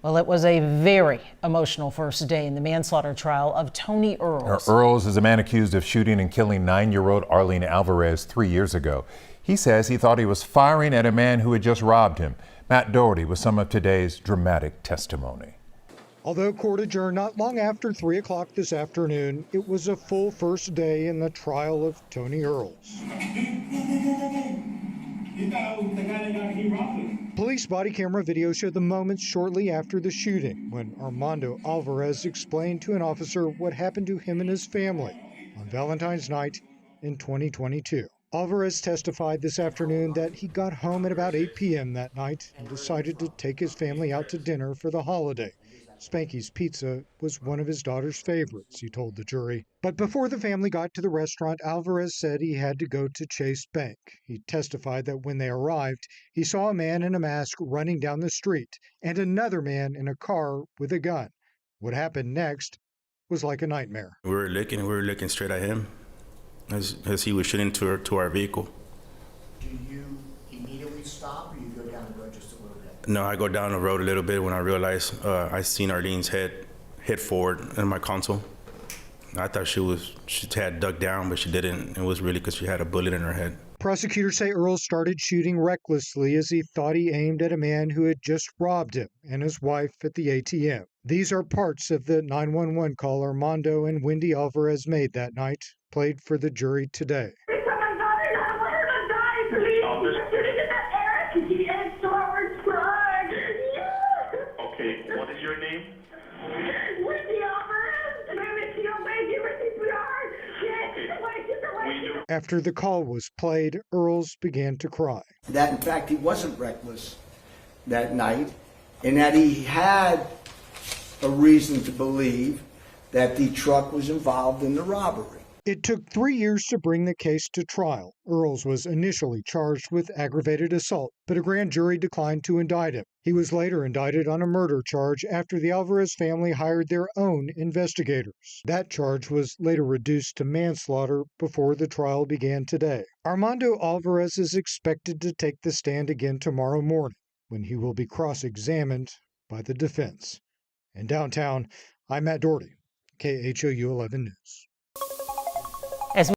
Well, it was a very emotional first day in the manslaughter trial of Tony Earls. Earls is a man accused of shooting and killing 9-year-old Arlene Alvarez 3 years ago. He says he thought he was firing at a man who had just robbed him. Matt Doherty with some of today's dramatic testimony. Although court adjourned not long after 3 o'clock this afternoon, it was a full first day in the trial of Tony Earls. Police body camera video showed the moments shortly after the shooting when Armando Alvarez explained to an officer what happened to him and his family on Valentine's night in 2022. Alvarez testified this afternoon that he got home at about 8 p.m. that night and decided to take his family out to dinner for the holiday. Spanky's Pizza was one of his daughter's favorites, he told the jury. But before the family got to the restaurant, Alvarez said he had to go to Chase Bank. He testified that when they arrived, he saw a man in a mask running down the street and another man in a car with a gun. What happened next was like a nightmare. We were looking straight at him as he was shooting to our vehicle. Do you immediately stop or you go down the road just a little bit? No, I go down the road a little bit when I realized I seen Arlene's head hit forward in my console. I thought she had ducked down, but she didn't. It was really because she had a bullet in her head. Prosecutors say Earls started shooting recklessly as he thought he aimed at a man who had just robbed him and his wife at the ATM. These are parts of the 911 call Armando and Wendy Alvarez made that night, played for the jury today. Okay, what is your name? Wendy Alvarez, and I'm in your baby with CPR. Yes, After the call was played, Earls began to cry. That in fact he wasn't reckless that night, and that he had a reason to believe that the truck was involved in the robbery. It took 3 years to bring the case to trial. Earls was initially charged with aggravated assault, but a grand jury declined to indict him. He was later indicted on a murder charge after the Alvarez family hired their own investigators. That charge was later reduced to manslaughter before the trial began today. Armando Alvarez is expected to take the stand again tomorrow morning, when he will be cross-examined by the defense. In downtown, I'm Matt Doherty, KHOU 11 News.